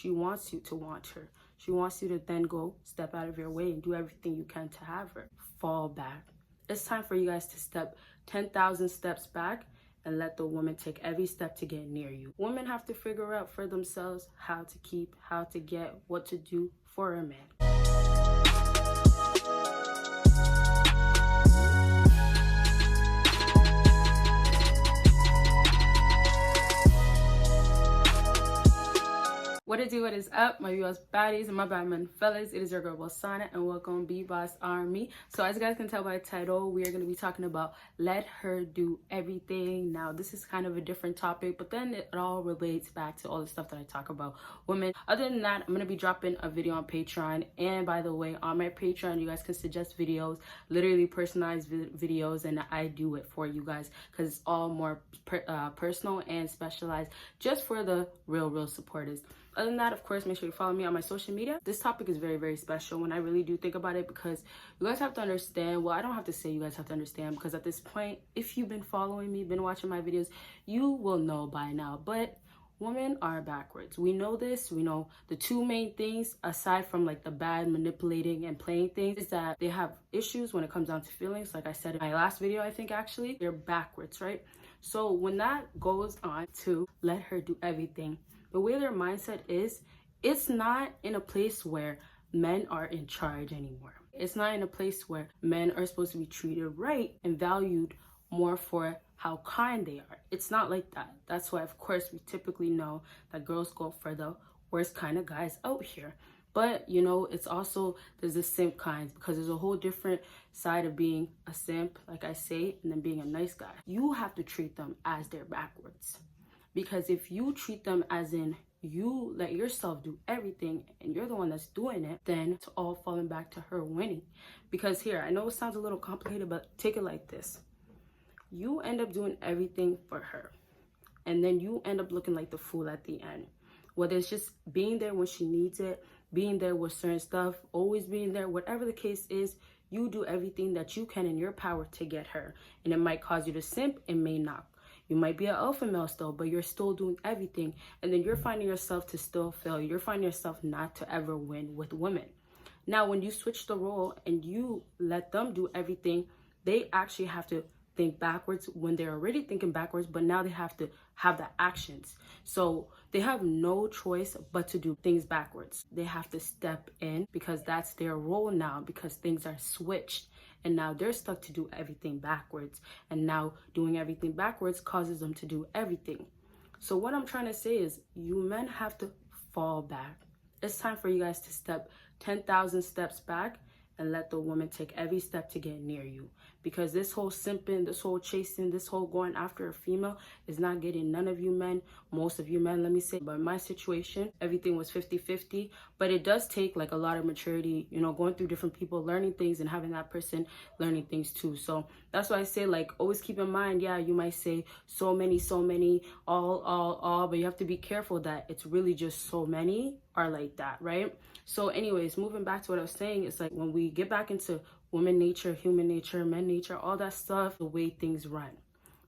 She wants you to want her. She wants you to then go step out of your way and do everything you can to have her. Fall back. It's time for you guys to step 10,000 steps back and let the woman take every step to get near you. Women have to figure out for themselves how to keep, how to get, what to do for a man. What it do, what is up, my BBossBaddies and my bad men fellas? It is your girl Bosana and welcome BBossArmy. So as you guys can tell by the title, we are going to be talking about let her do everything. Now this is kind of a different topic, but then it all relates back to all the stuff that I talk about women. Other than that, I'm going to be dropping a video on Patreon, and by the way, on my Patreon you guys can suggest videos, literally personalized videos, and I do it for you guys because it's all more personal and specialized just for the real supporters. Other than that, of course, make sure you follow me on my social media. This topic is very special when I really do think about it, because you guys have to understand, well, I don't have to say you guys have to understand, because at this point, if you've been following me, been watching my videos, you will know by now, but women are backwards. We know this. We know the two main things, aside from like the bad manipulating and playing things, is that they have issues when it comes down to feelings. Like I said in my last video, I think actually, they're backwards, right? So when that goes on to let her do everything, the way their mindset is, it's not in a place where men are in charge anymore. It's not in a place where men are supposed to be treated right and valued more for how kind they are. It's not like that. That's why, of course, we typically know that girls go for the worst kind of guys out here. But, you know, it's also, there's the simp kinds, because there's a whole different side of being a simp, like I say, and then being a nice guy. You have to treat them as they're backwards. Because if you treat them as in you let yourself do everything and you're the one that's doing it, then it's all falling back to her winning. Because here, I know it sounds a little complicated, but take it like this. You end up doing everything for her, and then you end up looking like the fool at the end. Whether it's just being there when she needs it, being there with certain stuff, always being there, whatever the case is, you do everything that you can in your power to get her. And it might cause you to simp, it may not. You might be an alpha male still, but you're still doing everything. And then you're finding yourself to still fail. You're finding yourself not to ever win with women. Now, when you switch the role and you let them do everything, they actually have to think backwards when they're already thinking backwards, but now they have to have the actions. So they have no choice but to do things backwards. They have to step in because that's their role now, because things are switched. And now they're stuck to do everything backwards. And now doing everything backwards causes them to do everything. So what I'm trying to say is, you men have to fall back. It's time for you guys to step 10,000 steps back and let the woman take every step to get near you. Because this whole simping, this whole chasing, this whole going after a female is not getting none of you men, most of you men, let me say. But in my situation, everything was 50-50. But it does take like a lot of maturity, you know, going through different people, learning things, and having that person learning things too. So that's why I say, like, always keep in mind, yeah, you might say so many, all, but you have to be careful that it's really just so many are like that, right? So anyways, moving back to what I was saying, it's like when we get back into woman nature, human nature, men nature, all that stuff, the way things run.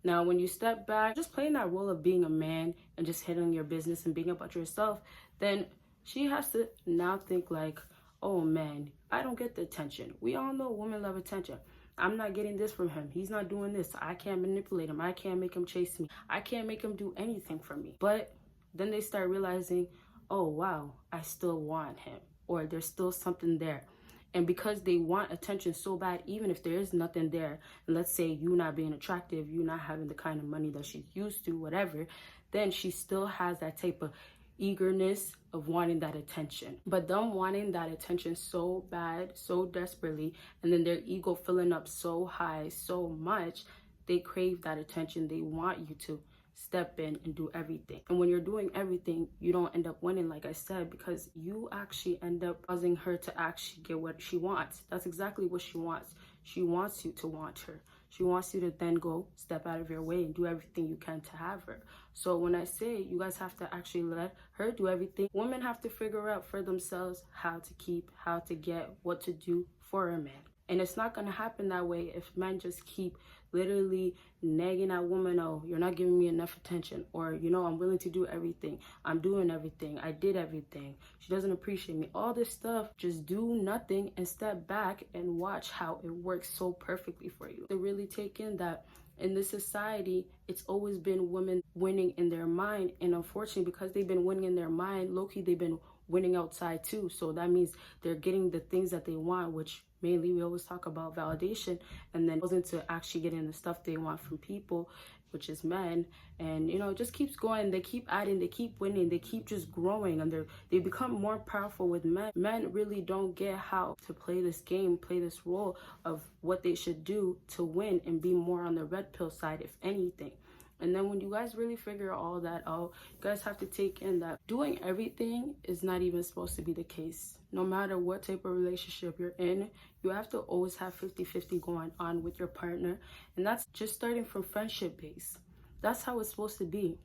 Now, when you step back, just playing that role of being a man and just handling your business and being about yourself, then she has to now think like, oh man, I don't get the attention. We all know women love attention. I'm not getting this from him. He's not doing this. I can't manipulate him. I can't make him chase me. I can't make him do anything for me. But then they start realizing, oh wow, I still want him, or there's still something there. And because they want attention so bad, even if there is nothing there, and let's say you not being attractive, you not having the kind of money that she's used to, whatever, then she still has that type of eagerness of wanting that attention. But them wanting that attention so bad, so desperately, and then their ego filling up so high, so much, they crave that attention. They want you to step in and do everything. And when you're doing everything, you don't end up winning, like I said, because you actually end up causing her to actually get what she wants. That's exactly what she wants. She wants you to want her. She wants you to then go step out of your way and do everything you can to have her. So when I say you guys have to actually let her do everything, women have to figure out for themselves how to keep, how to get, what to do for a man. And it's not going to happen that way if men just keep literally nagging that woman, oh, you're not giving me enough attention, or, you know, I'm willing to do everything, I'm doing everything, I did everything, she doesn't appreciate me, all this stuff. Just do nothing and step back and watch how it works so perfectly for you. To really take in that in this society, it's always been women winning in their mind, and unfortunately, because they've been winning in their mind, low-key, they've been winning outside too. So that means they're getting the things that they want, which mainly we always talk about validation, and then goes into actually getting the stuff they want from people, which is men. And you know, it just keeps going. They keep adding, they keep winning, they keep just growing, and they become more powerful with men. Men really don't get how to play this game, play this role of what they should do to win and be more on the red pill side, if anything. And then when you guys really figure all that out, you guys have to take in that doing everything is not even supposed to be the case. No matter what type of relationship you're in, you have to always have 50-50 going on with your partner. And that's just starting from friendship base. That's how it's supposed to be.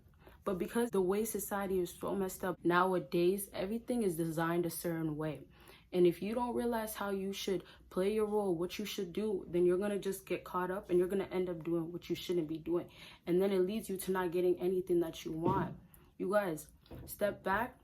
But because the way society is so messed up nowadays, everything is designed a certain way. And if you don't realize how you should play your role, what you should do, then you're going to just get caught up and you're going to end up doing what you shouldn't be doing. And then it leads you to not getting anything that you want. You guys, step back,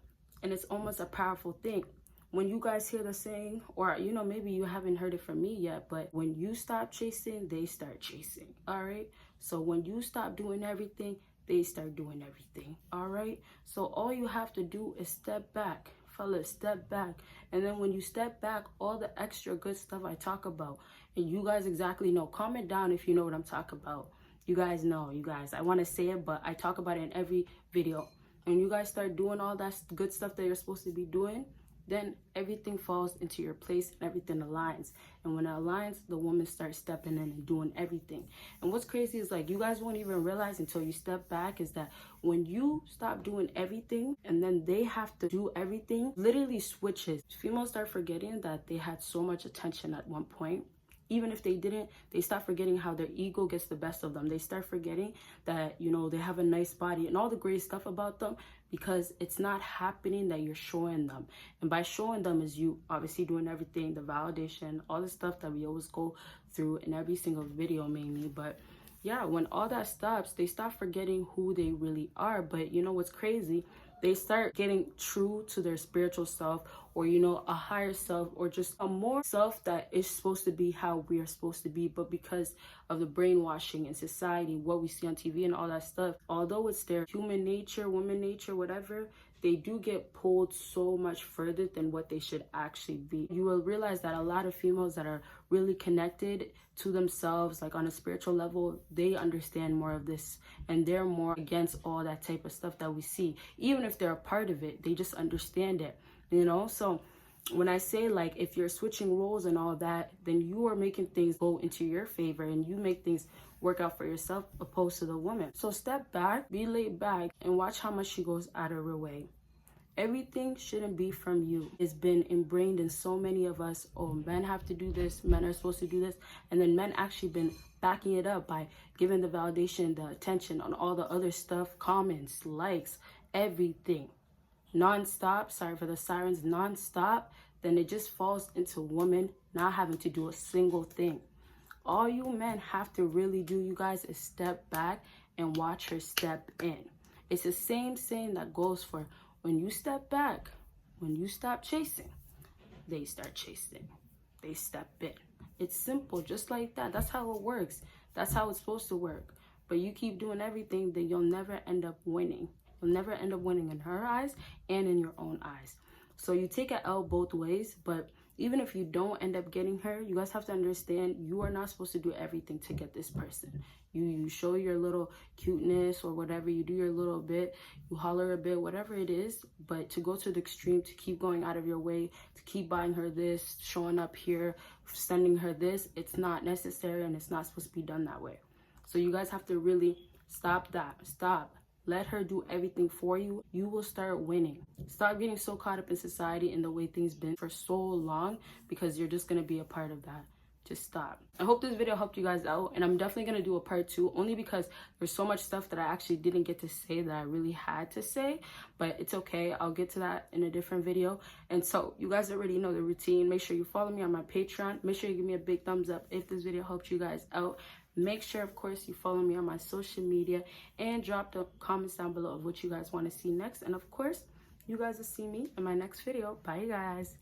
and it's almost a powerful thing. When you guys hear the saying, or, you know, maybe you haven't heard it from me yet, but when you stop chasing, they start chasing. All right. So when you stop doing everything, they start doing everything. All right. So all you have to do is step back. Fellas, step back. And then when you step back, all the extra good stuff I talk about, and you guys exactly know, comment down if you know what I'm talking about. You guys know, you guys, I want to say it, but I talk about it in every video. And you guys start doing all that good stuff that you're supposed to be doing, then everything falls into your place and everything aligns. And when it aligns, the woman starts stepping in and doing everything. And what's crazy is, like, you guys won't even realize until you step back, is that when you stop doing everything and then they have to do everything, literally switches. Females start forgetting that they had so much attention at one point. Even if they didn't, they start forgetting how their ego gets the best of them. They start forgetting that, you know, they have a nice body and all the great stuff about them, because it's not happening that you're showing them. And by showing them is you obviously doing everything, the validation, all the stuff that we always go through in every single video mainly. But yeah, when all that stops, they stop forgetting who they really are. But you know what's crazy? They start getting true to their spiritual self, or, you know, a higher self, or just a more self that is supposed to be how we are supposed to be. But because of the brainwashing in society, what we see on TV and all that stuff, although it's their human nature, woman nature, whatever, they do get pulled so much further than what they should actually be. You will realize that a lot of females that are really connected to themselves, like on a spiritual level, they understand more of this, and they're more against all that type of stuff that we see. Even if they're a part of it, they just understand it, you know? So when I say, like, if you're switching roles and all that, then you are making things go into your favor and you make things work out for yourself opposed to the woman. So step back, be laid back, and watch how much she goes out of her way. Everything shouldn't be from you. It's been ingrained in so many of us. Oh, men have to do this, men are supposed to do this. And then men actually been backing it up by giving the validation, the attention on all the other stuff, comments, likes, everything. Non-stop, sorry for the sirens, non-stop. Then it just falls into women not having to do a single thing. All you men have to really do, you guys, is step back and watch her step in. It's the same saying that goes for when you step back, when you stop chasing, they start chasing. They step in. It's simple, just like that. That's how it works. That's how it's supposed to work. But you keep doing everything, then you'll never end up winning. You'll never end up winning in her eyes and in your own eyes. So you take an L both ways, but even if you don't end up getting her, you guys have to understand you are not supposed to do everything to get this person. You show your little cuteness or whatever, you do your little bit, you holler a bit, whatever it is, but to go to the extreme, to keep going out of your way, to keep buying her this, showing up here, sending her this, it's not necessary and it's not supposed to be done that way. So you guys have to really stop that. Stop. Let her do everything for you. You will start winning. Stop getting so caught up in society and the way things been for so long, because you're just going to be a part of that. just stop. I hope this video helped you guys out, and I'm definitely gonna do a part 2, only because there's so much stuff that I actually didn't get to say that I really had to say, but it's okay. I'll get to that in a different video. And so you guys already know the routine. Make sure you follow me on my Patreon. Make sure you give me a big thumbs up if this video helped you guys out. Make sure, of course, you follow me on my social media, and drop the comments down below of what you guys want to see next. And of course, you guys will see me in my next video. Bye, guys.